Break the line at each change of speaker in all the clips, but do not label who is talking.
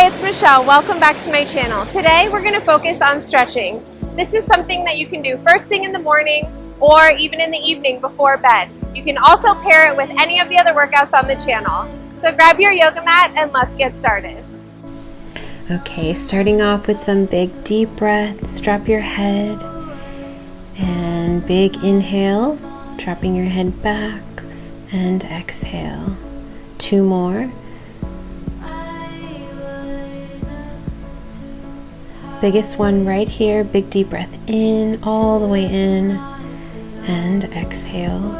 it's Michelle. Welcome back to my channel. Today we're going to focus on stretching. This is something that you can do first thing in the morning or even in the evening before bed. You can also pair it with any of the other workouts on the channel. So grab your yoga mat and let's get started.
Okay, starting off with some big deep breaths. Drop your head and big inhale, dropping your head back, and exhale. 2 more. Biggest one right here. Big deep breath in, all the way in, and exhale.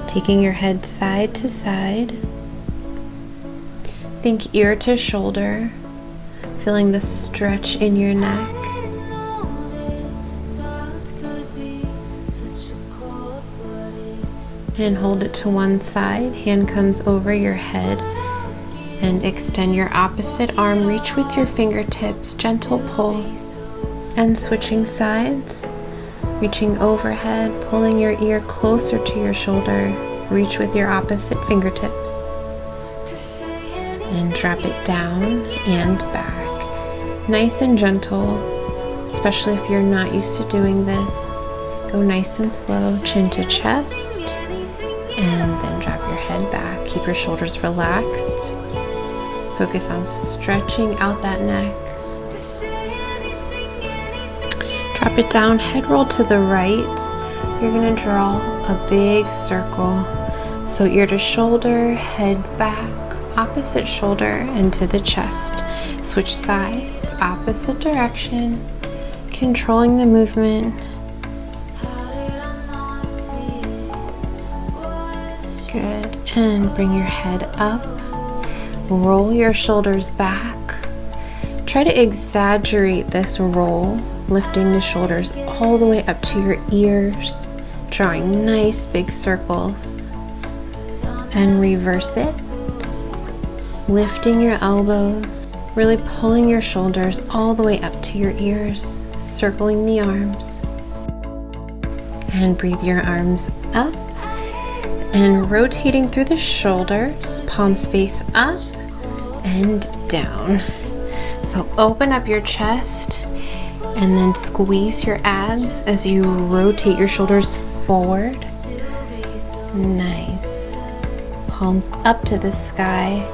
Taking your head side to side. Think ear to shoulder, feeling the stretch in your neck. And hold it to one side. Hand comes over your head. And extend your opposite arm. Reach with your fingertips. Gentle pull. And switching sides. Reaching overhead. Pulling your ear closer to your shoulder. Reach with your opposite fingertips. And drop it down and back. Nice and gentle, especially if you're not used to doing this. Go nice and slow. Chin to chest. And then drop your head back. Keep your shoulders relaxed. Focus on stretching out that neck. Drop it down, head roll to the right. You're going to draw a big circle. So ear to shoulder, head back, opposite shoulder, and to the chest. Switch sides, opposite direction, controlling the movement. Good, and bring your head up. Roll your shoulders back. Try to exaggerate this roll, lifting the shoulders all the way up to your ears, drawing nice big circles. And reverse it. Lifting your elbows, really pulling your shoulders all the way up to your ears, circling the arms. And breathe your arms up and rotating through the shoulders, palms face up and down. So open up your chest and then squeeze your abs as you rotate your shoulders forward. Nice. Palms up to the sky.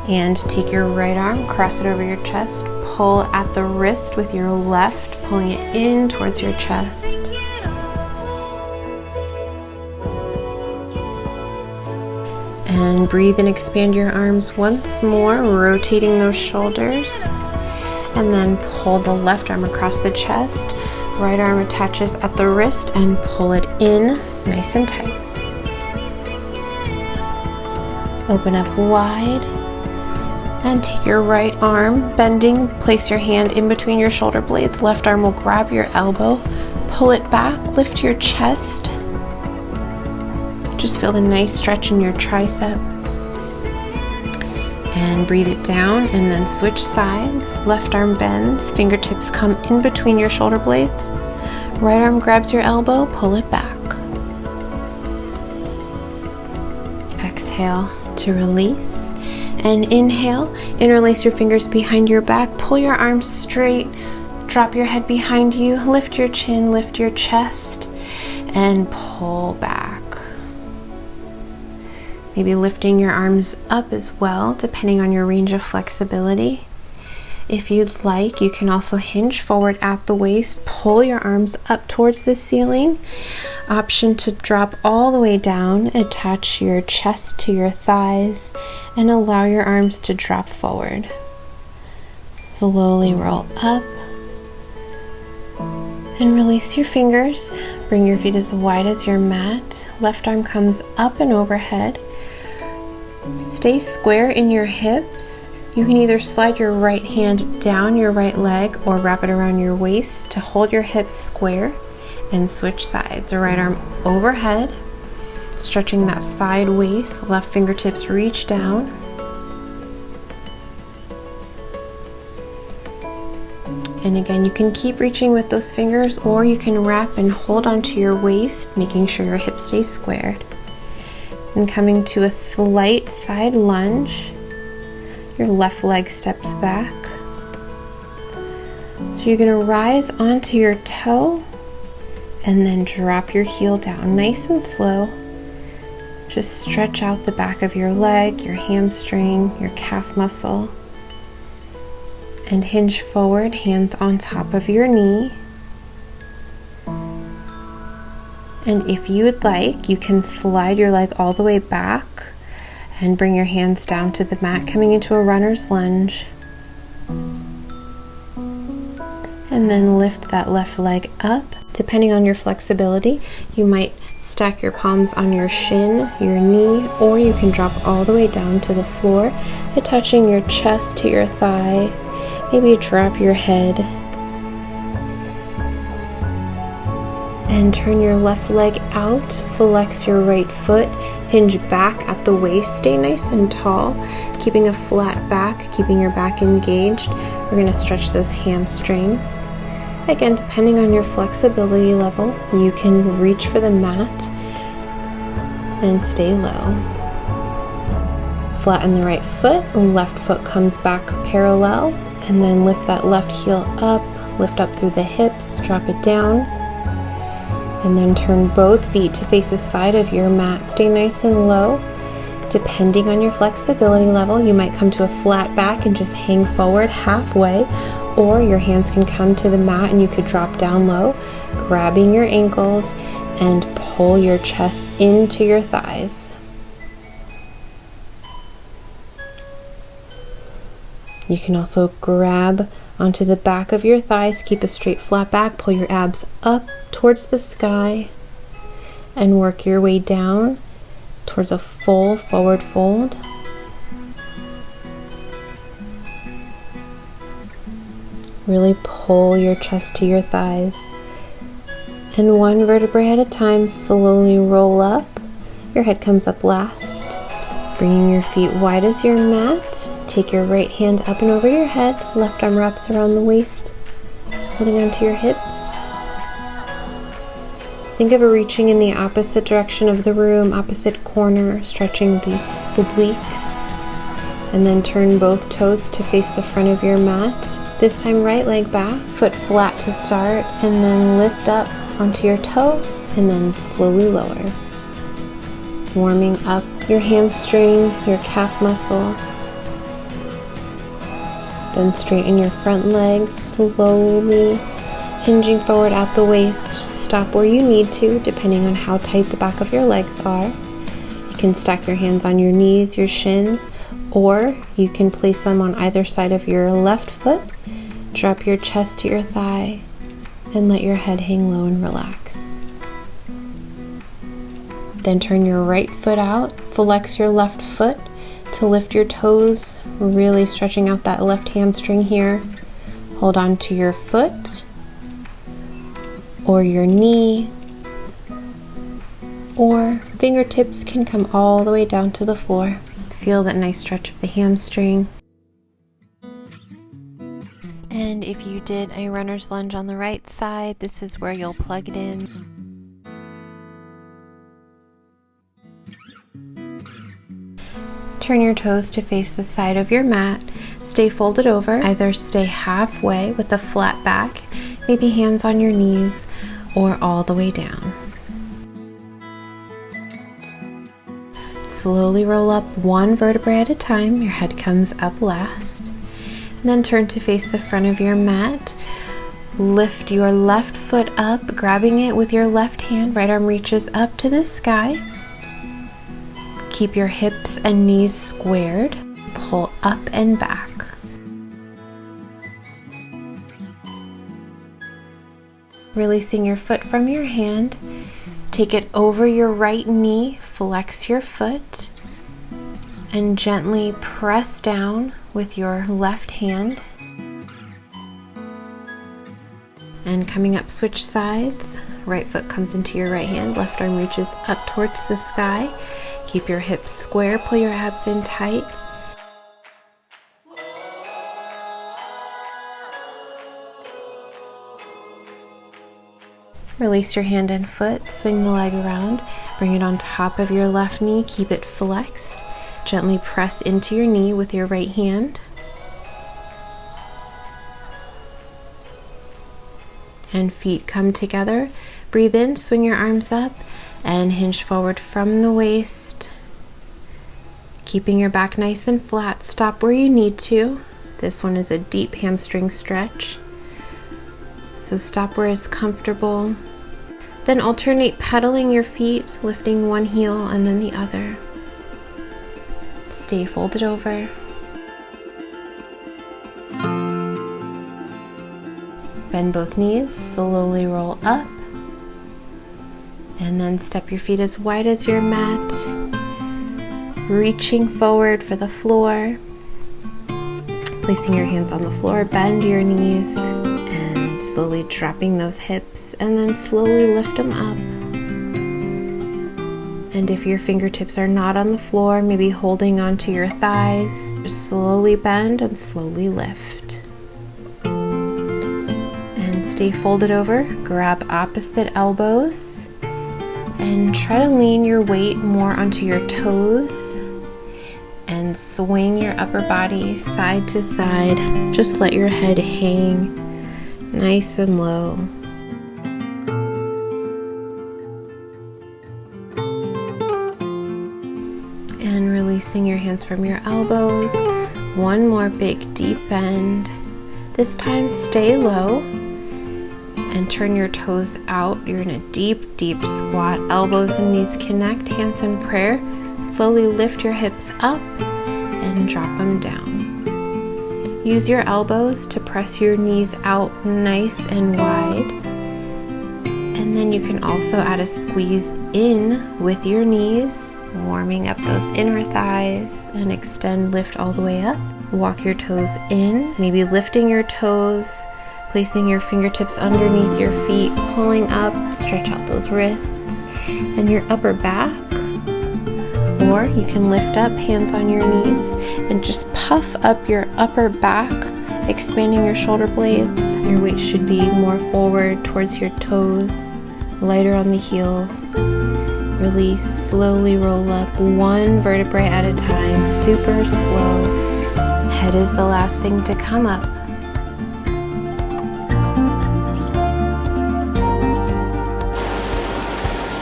And take your right arm, cross it over your chest, pull at the wrist with your left, pulling it in towards your chest. And breathe and expand your arms once more, rotating those shoulders. And then pull the left arm across the chest. Right arm attaches at the wrist and pull it in nice and tight. Open up wide. And take your right arm, bending, place your hand in between your shoulder blades. Left arm will grab your elbow, pull it back, lift your chest. Just feel the nice stretch in your tricep. And breathe it down and then switch sides. Left arm bends, fingertips come in between your shoulder blades. Right arm grabs your elbow, pull it back. Exhale to release. And inhale, interlace your fingers behind your back, pull your arms straight, drop your head behind you, lift your chin, lift your chest, and pull back. Maybe lifting your arms up as well, depending on your range of flexibility. If you'd like, you can also hinge forward at the waist, pull your arms up towards the ceiling. Option to drop all the way down, attach your chest to your thighs, and allow your arms to drop forward. Slowly roll up and release your fingers. Bring your feet as wide as your mat. Left arm comes up and overhead. Stay square in your hips. You can either slide your right hand down your right leg or wrap it around your waist to hold your hips square, and switch sides. Right arm overhead, stretching that side waist. Left fingertips reach down. And again, you can keep reaching with those fingers, or you can wrap and hold onto your waist, making sure your hips stay squared. And coming to a slight side lunge. Your left leg steps back. So you're going to rise onto your toe and then drop your heel down nice and slow. Just stretch out the back of your leg, your hamstring, your calf muscle. And hinge forward, hands on top of your knee. And if you would like, you can slide your leg all the way back and bring your hands down to the mat, coming into a runner's lunge. And then lift that left leg up. Depending on your flexibility, you might stack your palms on your shin, your knee, or you can drop all the way down to the floor, attaching your chest to your thigh. Maybe drop your head. And turn your left leg out, flex your right foot, hinge back at the waist, stay nice and tall, keeping a flat back, keeping your back engaged. We're going to stretch those hamstrings. Again, depending on your flexibility level, you can reach for the mat and stay low. Flatten the right foot, left foot comes back parallel, and then lift that left heel up, lift up through the hips, drop it down. And then turn both feet to face the side of your mat. Stay nice and low. Depending on your flexibility level, you might come to a flat back and just hang forward halfway, or your hands can come to the mat and you could drop down low, grabbing your ankles and pull your chest into your thighs. You can also grab onto the back of your thighs, keep a straight flat back, pull your abs up towards the sky, and work your way down towards a full forward fold. Really pull your chest to your thighs. And one vertebrae at a time, slowly roll up. Your head comes up last. Bringing your feet wide as your mat. Take your right hand up and over your head. Left arm wraps around the waist, holding onto your hips. Think of reaching in the opposite direction of the room, opposite corner, stretching the obliques. And then turn both toes to face the front of your mat. This time right leg back, foot flat to start, and then lift up onto your toe, and then slowly lower. Warming up your hamstring, your calf muscle. Then straighten your front leg, slowly hinging forward at the waist. Stop where you need to, depending on how tight the back of your legs are. You can stack your hands on your knees, your shins, or you can place them on either side of your left foot. Drop your chest to your thigh and let your head hang low and relax. Then turn your right foot out, flex your left foot to lift your toes, really stretching out that left hamstring here. Hold on to your foot or your knee, or fingertips can come all the way down to the floor. Feel that nice stretch of the hamstring. And if you did a runner's lunge on the right side, this is where you'll plug it in. Turn your toes to face the side of your mat. Stay folded over. Either stay halfway with a flat back, maybe hands on your knees, or all the way down. Slowly roll up one vertebrae at a time. Your head comes up last. And then turn to face the front of your mat. Lift your left foot up, grabbing it with your left hand. Right arm reaches up to the sky. Keep your hips and knees squared. Pull up and back. Releasing your foot from your hand. Take it over your right knee, flex your foot, and gently press down with your left hand. And coming up, switch sides. Right foot comes into your right hand, left arm reaches up towards the sky. Keep your hips square, pull your abs in tight. Release your hand and foot, swing the leg around, bring it on top of your left knee, keep it flexed. Gently press into your knee with your right hand. And feet come together. Breathe in, swing your arms up, and hinge forward from the waist. Keeping your back nice and flat. Stop where you need to. This one is a deep hamstring stretch. So stop where it's comfortable. Then alternate pedaling your feet, lifting one heel and then the other. Stay folded over. Bend both knees, slowly roll up. And then step your feet as wide as your mat. Reaching forward for the floor. Placing your hands on the floor, bend your knees. And slowly dropping those hips. And then slowly lift them up. And if your fingertips are not on the floor, maybe holding onto your thighs, just slowly bend and slowly lift. And stay folded over, grab opposite elbows, and try to lean your weight more onto your toes, and swing your upper body side to side. Just let your head hang nice and low. And releasing your hands from your elbows. One more big deep bend. This time stay low and turn your toes out. You're in a deep, deep squat. Elbows and knees connect, hands in prayer. Slowly lift your hips up and drop them down. Use your elbows to press your knees out nice and wide. And then you can also add a squeeze in with your knees, warming up those inner thighs, and extend, lift all the way up. Walk your toes in, maybe lifting your toes, placing your fingertips underneath your feet, pulling up, stretch out those wrists and your upper back. Or you can lift up, hands on your knees, and just puff up your upper back, expanding your shoulder blades. Your weight should be more forward towards your toes, lighter on the heels. Release, slowly roll up, one vertebrae at a time, super slow. Head is the last thing to come up.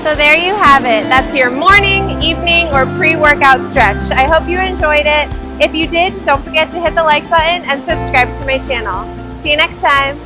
So there you have it. That's your morning, evening, or pre-workout stretch. I hope you enjoyed it. If you did, don't forget to hit the like button and subscribe to my channel. See you next time.